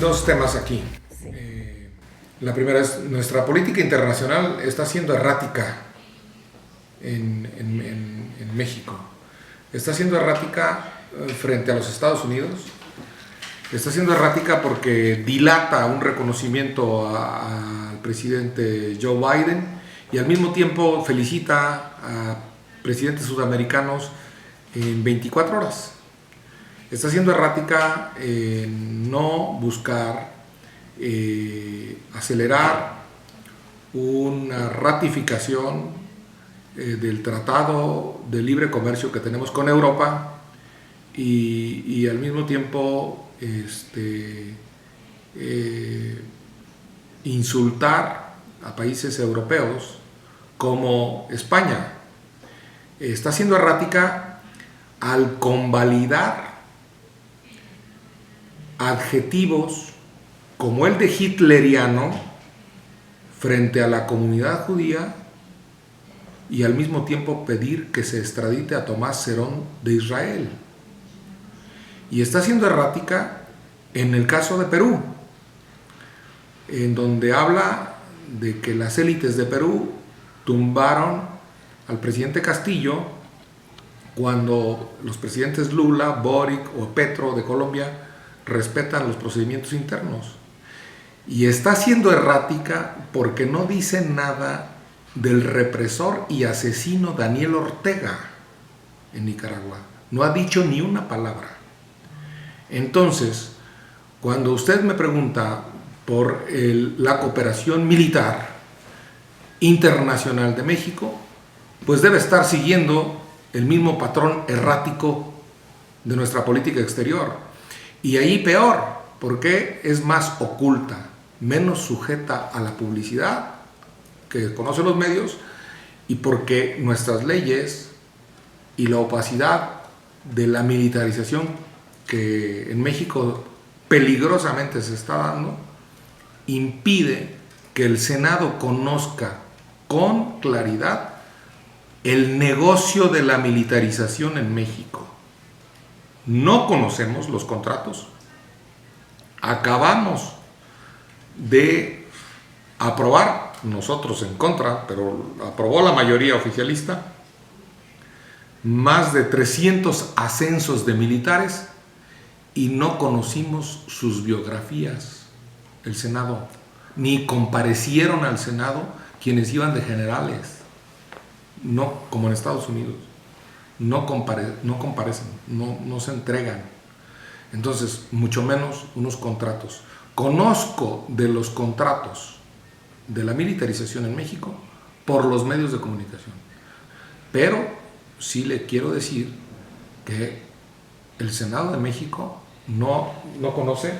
dos temas aquí. Sí. La primera es, nuestra política internacional está siendo errática en México. Está siendo errática frente a los Estados Unidos. Está siendo errática porque dilata un reconocimiento al presidente Joe Biden y al mismo tiempo felicita a presidentes sudamericanos en 24 horas. Está siendo errática en no buscar acelerar una ratificación del Tratado de Libre Comercio que tenemos con Europa y al mismo tiempo insultar a países europeos como España. Está siendo errática al convalidar adjetivos como el de hitleriano frente a la comunidad judía y al mismo tiempo pedir que se extradite a Tomás Cerón de Israel. Y está siendo errática en el caso de Perú, en donde habla de que las élites de Perú tumbaron al presidente Castillo cuando los presidentes Lula, Boric o Petro de Colombia respetan los procedimientos internos. Y está siendo errática porque no dice nada del represor y asesino Daniel Ortega en Nicaragua. No ha dicho ni una palabra. Entonces, cuando usted me pregunta por la cooperación militar internacional de México, pues debe estar siguiendo el mismo patrón errático de nuestra política exterior. Y ahí peor, porque es más oculta, menos sujeta a la publicidad que conocen los medios y porque nuestras leyes y la opacidad de la militarización que en México peligrosamente se está dando impide que el Senado conozca con claridad el negocio de la militarización en México. No conocemos los contratos. Acabamos de aprobar, nosotros en contra, pero aprobó la mayoría oficialista, más de 300 ascensos de militares y no conocimos sus biografías, el Senado, ni comparecieron al Senado quienes iban de generales, no como en Estados Unidos. No comparecen, no se entregan. Entonces, mucho menos unos contratos. Conozco de los contratos de la militarización en México por los medios de comunicación. Pero sí le quiero decir que el Senado de México no conoce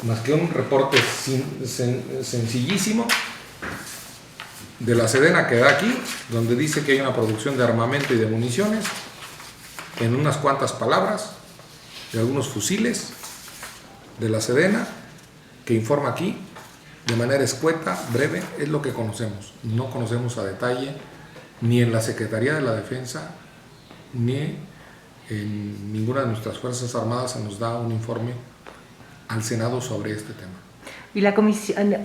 más que un reporte sencillísimo de la Sedena que da aquí, donde dice que hay una producción de armamento y de municiones en unas cuantas palabras de algunos fusiles de la Sedena, que informa aquí de manera escueta, breve. Es lo que conocemos. No conocemos a detalle ni en la Secretaría de la Defensa ni en ninguna de nuestras Fuerzas Armadas se nos da un informe al Senado sobre este tema. ¿Y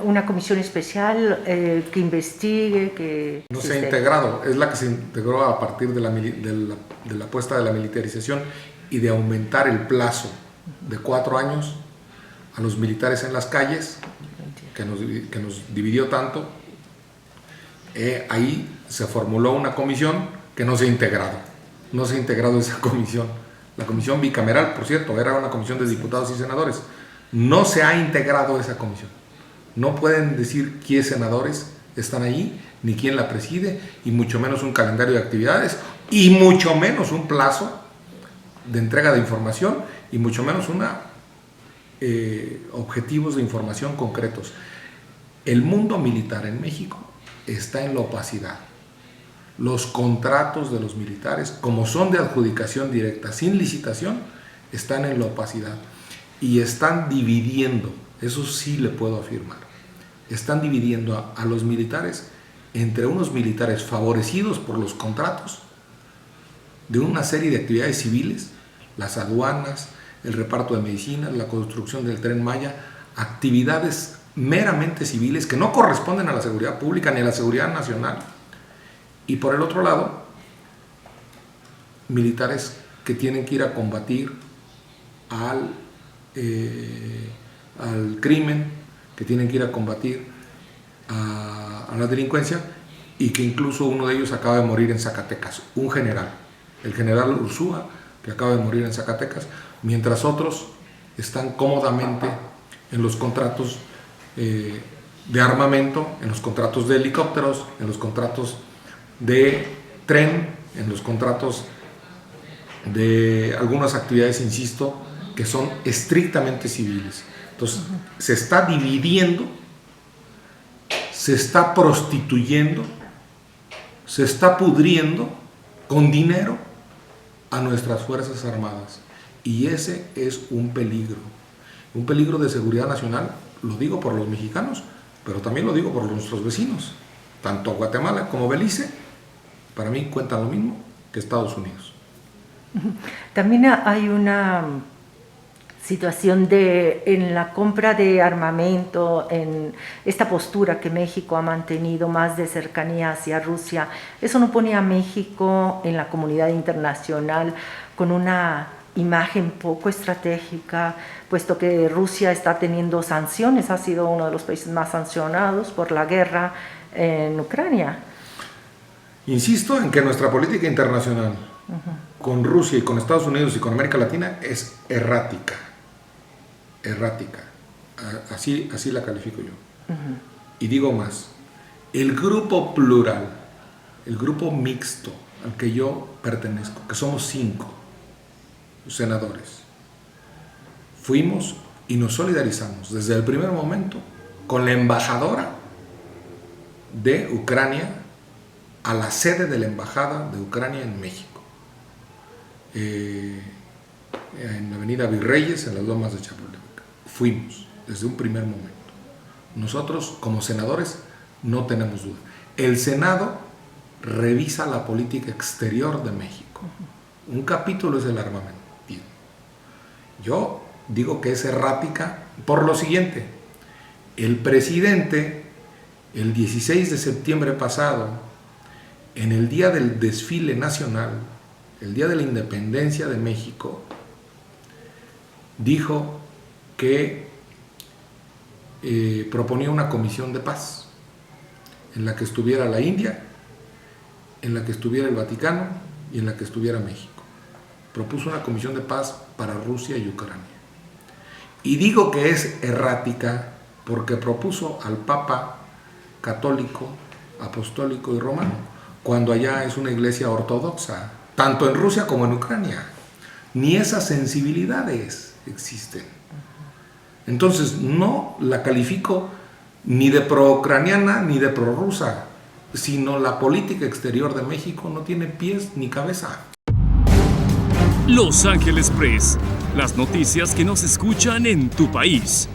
una comisión especial que investigue? Que no se ha integrado, es la que se integró a partir de la apuesta de la militarización y de aumentar el plazo de 4 años a los militares en las calles, que nos dividió tanto. Ahí se formuló una comisión que no se ha integrado. No se ha integrado esa comisión. La comisión bicameral, por cierto, era una comisión de diputados y senadores. No se ha integrado esa comisión. No pueden decir qué senadores están ahí, ni quién la preside, y mucho menos un calendario de actividades, y mucho menos un plazo de entrega de información, y mucho menos objetivos de información concretos. El mundo militar en México está en la opacidad. Los contratos de los militares, como son de adjudicación directa, sin licitación, están en la opacidad. Y están dividiendo, eso sí le puedo afirmar, están dividiendo a los militares entre unos militares favorecidos por los contratos de una serie de actividades civiles, las aduanas, el reparto de medicinas, la construcción del Tren Maya, actividades meramente civiles que no corresponden a la seguridad pública ni a la seguridad nacional. Y por el otro lado, militares que tienen que ir a combatir al crimen, que tienen que ir a combatir a la delincuencia, y que incluso uno de ellos acaba de morir en Zacatecas, un general, el general Ursúa, que acaba de morir en Zacatecas, mientras otros están cómodamente en los contratos de armamento, en los contratos de helicópteros, en los contratos de tren, en los contratos de algunas actividades, insisto, que son estrictamente civiles. Entonces, se está dividiendo, se está prostituyendo, se está pudriendo con dinero a nuestras Fuerzas Armadas. Y ese es un peligro de seguridad nacional, lo digo por los mexicanos, pero también lo digo por nuestros vecinos. Tanto Guatemala como Belice, para mí cuentan lo mismo que Estados Unidos. También hay una situación en la compra de armamento, en esta postura que México ha mantenido más de cercanía hacia Rusia. Eso no pone a México en la comunidad internacional con una imagen poco estratégica, puesto que Rusia está teniendo sanciones, ha sido uno de los países más sancionados por la guerra en Ucrania. Insisto en que nuestra política internacional con Rusia y con Estados Unidos y con América Latina es errática. Así la califico yo. Y digo más, el grupo plural, el grupo mixto al que yo pertenezco, que somos 5 senadores, fuimos y nos solidarizamos desde el primer momento con la embajadora de Ucrania a la sede de la embajada de Ucrania en México, en la avenida Virreyes, en las Lomas de Chapultepec. Fuimos desde un primer momento. Nosotros como senadores no tenemos duda. El Senado revisa la política exterior de México. Un capítulo es el armamento. Yo digo que es errática por lo siguiente: el presidente, el 16 de septiembre pasado, en el día del desfile nacional, el día de la independencia de México, dijo que proponía una comisión de paz en la que estuviera la India, en la que estuviera el Vaticano y en la que estuviera México. Propuso una comisión de paz para Rusia y Ucrania. Y digo que es errática porque propuso al Papa católico, apostólico y romano, cuando allá es una iglesia ortodoxa, tanto en Rusia como en Ucrania. Ni esas sensibilidades existen. Entonces no la califico ni de pro-ucraniana ni de pro-rusa, sino la política exterior de México no tiene pies ni cabeza. Los Ángeles Press, las noticias que no se escuchan en tu país.